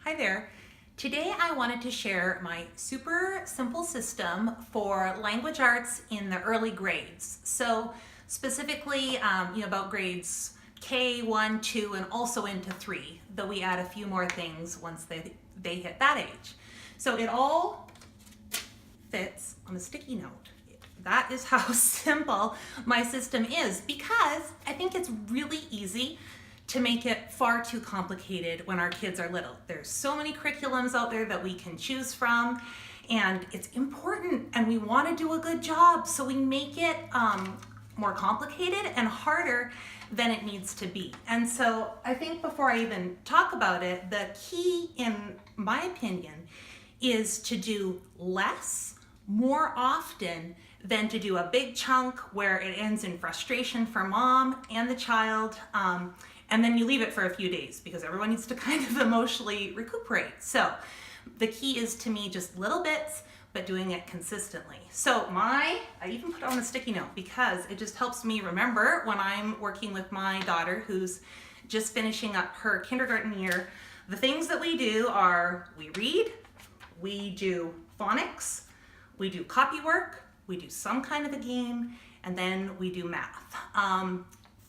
Hi there. Today I wanted to share my super simple system for language arts in the early grades. So specifically, about grades K, 1, 2, and also into 3, though we add a few more things once they hit that age. So it all fits on a sticky note. That is how simple my system is, because I think it's really easy to make it far too complicated when our kids are little. There's so many curriculums out there that we can choose from, and it's important and we want to do a good job, so we make it more complicated and harder than it needs to be. And so I think before I even talk about it, the key, in my opinion, is to do less more often than to do a big chunk where it ends in frustration for mom and the child, and then you leave it for a few days because everyone needs to kind of emotionally recuperate. So the key is, to me, just little bits, but doing it consistently. So I even put it on a sticky note because it just helps me remember when I'm working with my daughter who's just finishing up her kindergarten year. The things that we do are we read, we do phonics, we do copy work, we do some kind of a game, and then we do math.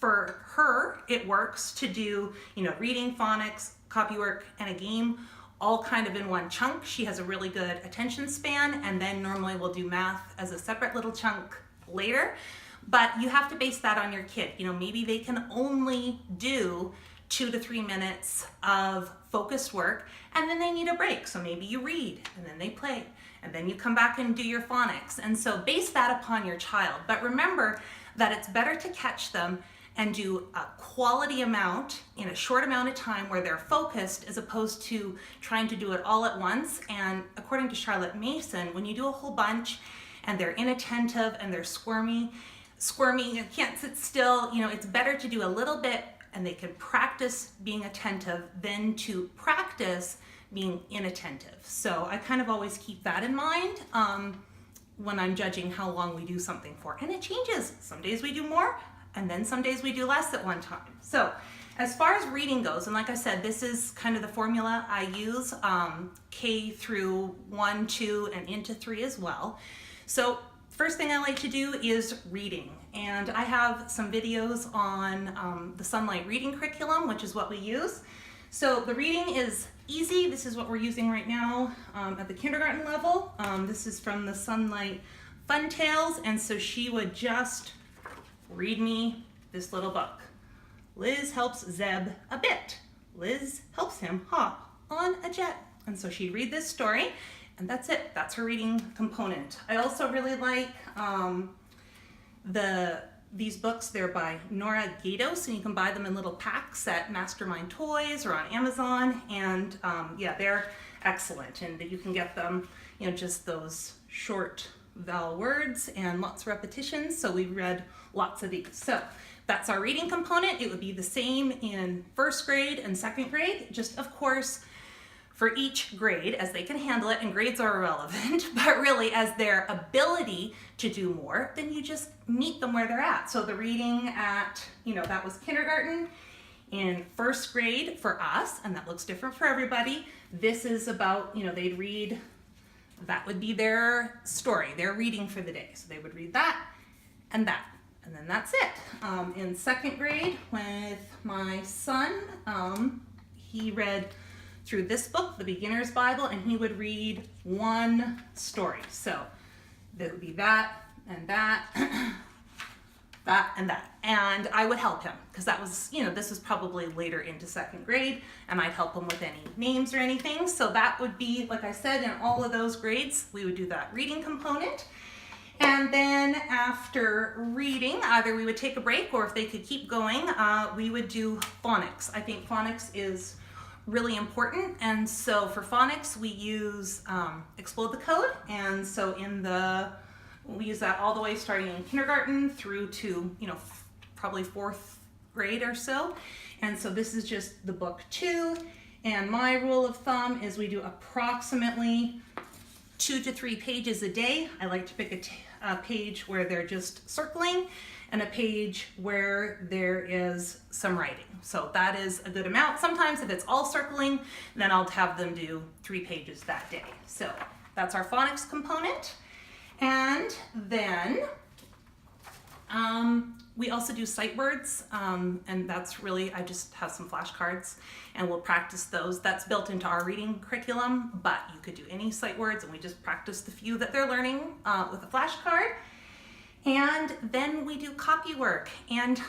For her, it works to do, reading, phonics, copy work, and a game all kind of in one chunk. She has a really good attention span, and then normally we'll do math as a separate little chunk later. But you have to base that on your kid. Maybe they can only do 2 to 3 minutes of focused work, and then they need a break. So maybe you read, and then they play, and then you come back and do your phonics. And so base that upon your child. But remember that it's better to catch them and do a quality amount in a short amount of time where they're focused, as opposed to trying to do it all at once. And according to Charlotte Mason, when you do a whole bunch and they're inattentive and they're squirmy, and can't sit still, it's better to do a little bit and they can practice being attentive than to practice being inattentive. So I kind of always keep that in mind when I'm judging how long we do something for. And it changes. Some days we do more, and then some days we do less at one time. So as far as reading goes, and like I said, this is kind of the formula I use, K through 1, 2, and into 3 as well. So first thing I like to do is reading. And I have some videos on the Sunlight reading curriculum, which is what we use. So the reading is easy. This is what we're using right now at the kindergarten level. This is from the Sunlight Fun Tales, and so she would just read me this little book. Liz helps Zeb a bit. Liz helps him hop on a jet. And so she'd read this story, and that's it. That's her reading component. I also really like these books. They're by Nora Gatos, and you can buy them in little packs at Mastermind Toys or on Amazon. And they're excellent. And you can get them, just those short vowel words and lots of repetitions. So we read lots of these. So that's our reading component. It would be the same in first grade and second grade, just of course for each grade as they can handle it, and grades are irrelevant, but really as their ability to do more, then you just meet them where they're at. So the reading at, that was kindergarten. In first grade for us, and that looks different for everybody, this is about, they'd read, that would be their story, their reading for the day. So they would read that and that, and then that's it. In second grade with my son, he read through this book, the Beginner's Bible, and he would read one story. So there would be that and that, that and that. And I would help him because that was, this was probably later into second grade, and I'd help him with any names or anything. So that would be, like I said, in all of those grades, we would do that reading component. And then after reading, either we would take a break, or if they could keep going, we would do phonics. I think phonics is really important. And so for phonics, we use Explode the Code. And so we use that all the way starting in kindergarten through to, probably fourth grade or so. And so this is just the book 2. And my rule of thumb is we do approximately 2 to 3 pages a day. I like to pick a page where they're just circling and a page where there is some writing. So that is a good amount. Sometimes if it's all circling, then I'll have them do 3 pages that day. So that's our phonics component. And then we also do sight words, and that's really, I just have some flashcards and we'll practice those. That's built into our reading curriculum, but you could do any sight words and we just practice the few that they're learning with a flashcard. And then we do copy work, and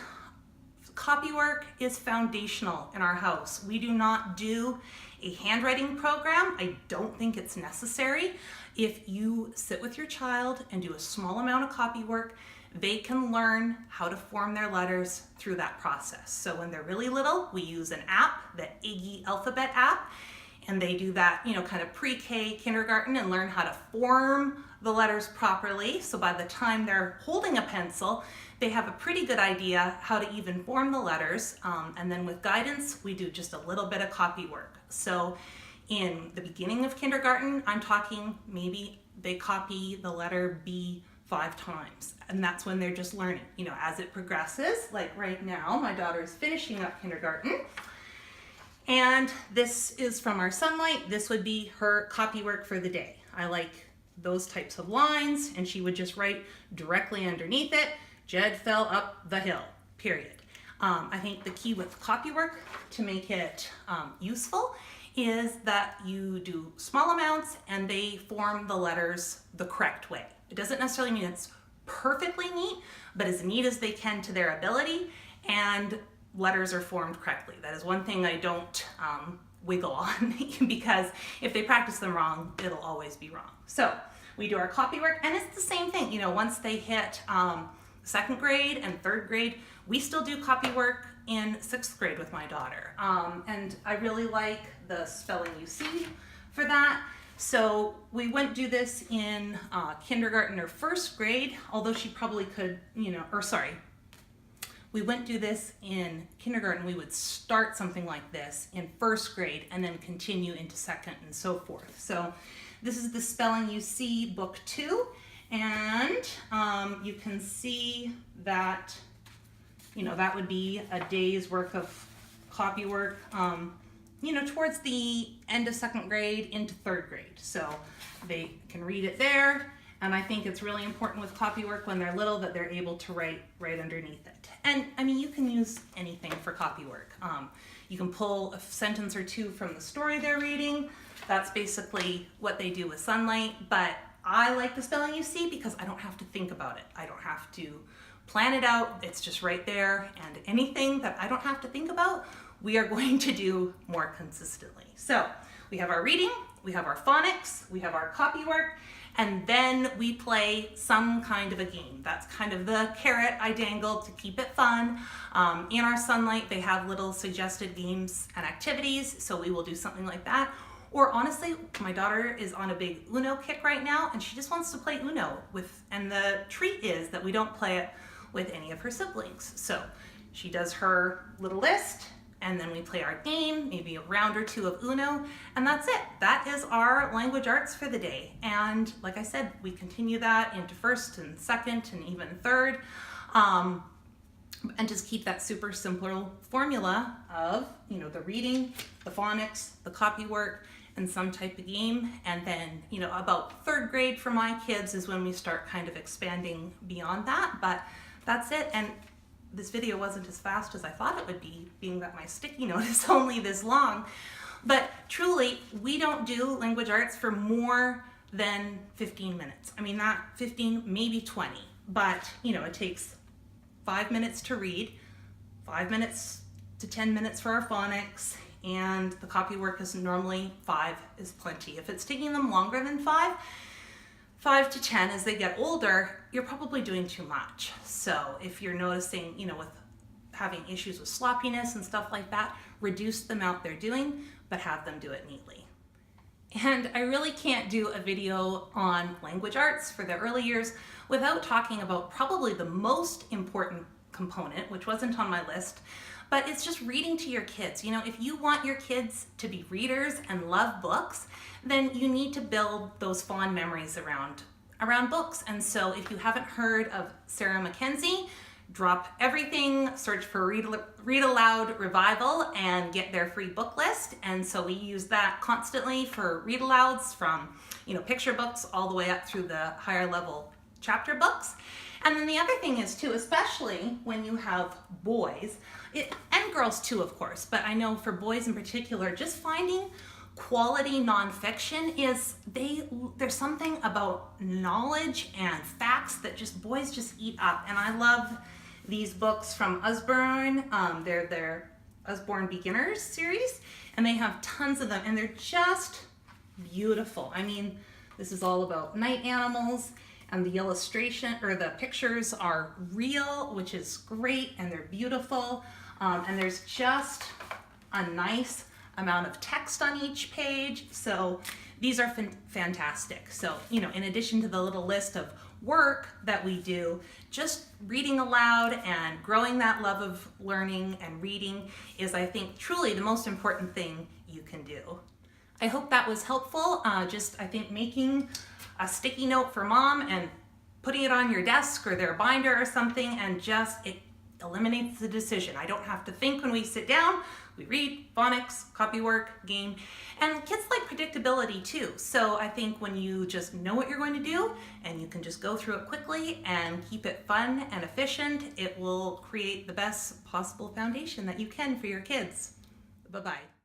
copy work is foundational in our house. We do not do a handwriting program. I don't think it's necessary. If you sit with your child and do a small amount of copy work, they can learn how to form their letters through that process. So when they're really little, we use an app, the Iggy Alphabet app, and they do that, kind of pre-K kindergarten and learn how to form the letters properly. So by the time they're holding a pencil, they have a pretty good idea how to even form the letters. And then with guidance, we do just a little bit of copy work. So in the beginning of kindergarten, I'm talking maybe they copy the letter B 5 times. And that's when they're just learning, as it progresses. Like right now, my daughter is finishing up kindergarten. And this is from our Sunlight. This would be her copy work for the day. I like those types of lines, and she would just write directly underneath it, Jed fell up the hill, period. I think the key with copy work to make it useful is that you do small amounts and they form the letters the correct way. It doesn't necessarily mean it's perfectly neat, but as neat as they can to their ability, and letters are formed correctly. That is one thing I don't wiggle on because if they practice them wrong, it'll always be wrong. So we do our copy work, and it's the same thing. Once they hit 2nd grade and 3rd grade, we still do copy work in 6th grade with my daughter. And I really like the spelling you see for that. So we wouldn't do this in kindergarten or 1st grade, although she probably could, we wouldn't do this in kindergarten. We would start something like this in 1st grade and then continue into 2nd and so forth. So this is the Spelling You See book 2, and you can see that, that would be a day's worth of copy work, towards the end of 2nd grade into 3rd grade. So they can read it there. And I think it's really important with copy work when they're little that they're able to write right underneath it. And you can use anything for copy work. You can pull a sentence or 2 from the story they're reading. That's basically what they do with Sunlight. But I like the Spelling You See because I don't have to think about it. I don't have to plan it out. It's just right there. And anything that I don't have to think about, we are going to do more consistently. So we have our reading, we have our phonics, we have our copy work, and then we play some kind of a game. That's kind of the carrot I dangled to keep it fun. In our Sunlight, they have little suggested games and activities, so we will do something like that. Or honestly, my daughter is on a big Uno kick right now, and she just wants to play Uno and the treat is that we don't play it with any of her siblings. So she does her little list, and then we play our game, maybe a round or 2 of Uno, and that's it. That is our language arts for the day. And like I said, we continue that into 1st and 2nd and even 3rd, and just keep that super simple formula of, the reading, the phonics, the copy work, and some type of game. And then, about 3rd grade for my kids is when we start kind of expanding beyond that, but that's it. And this video wasn't as fast as I thought it would be, being that my sticky note is only this long. But truly, we don't do language arts for more than 15 minutes. Not 15, maybe 20. But, it takes 5 minutes to read, 5 minutes to 10 minutes for our phonics, and the copy work is normally 5 is plenty. If it's taking them longer than 5 to 10 as they get older, you're probably doing too much. So if you're noticing, with having issues with sloppiness and stuff like that, reduce the amount they're doing, but have them do it neatly. And I really can't do a video on language arts for the early years without talking about probably the most important component, which wasn't on my list, but it's just reading to your kids. If you want your kids to be readers and love books, then you need to build those fond memories around around books. And so if you haven't heard of Sarah Mackenzie, drop everything, search for Read Aloud Revival, and get their free book list. And so we use that constantly for read alouds, from picture books all the way up through the higher level chapter books. And then the other thing is too, especially when you have boys, and girls too, of course, but I know for boys in particular, just finding quality nonfiction there's something about knowledge and facts that boys just eat up. And I love these books from Usborne. They're their Usborne Beginners series, and they have tons of them, and they're just beautiful. I mean, this is all about night animals, and the illustration or the pictures are real, which is great, and they're beautiful. And there's just a nice amount of text on each page. So these are fantastic. So, in addition to the little list of work that we do, just reading aloud and growing that love of learning and reading is, I think, truly the most important thing you can do. I hope that was helpful. I think making a sticky note for mom and putting it on your desk or their binder or something, and it eliminates the decision. I don't have to think when we sit down. We read, phonics, copywork, game, and kids like predictability too. So I think when you just know what you're going to do and you can just go through it quickly and keep it fun and efficient, it will create the best possible foundation that you can for your kids. Bye-bye.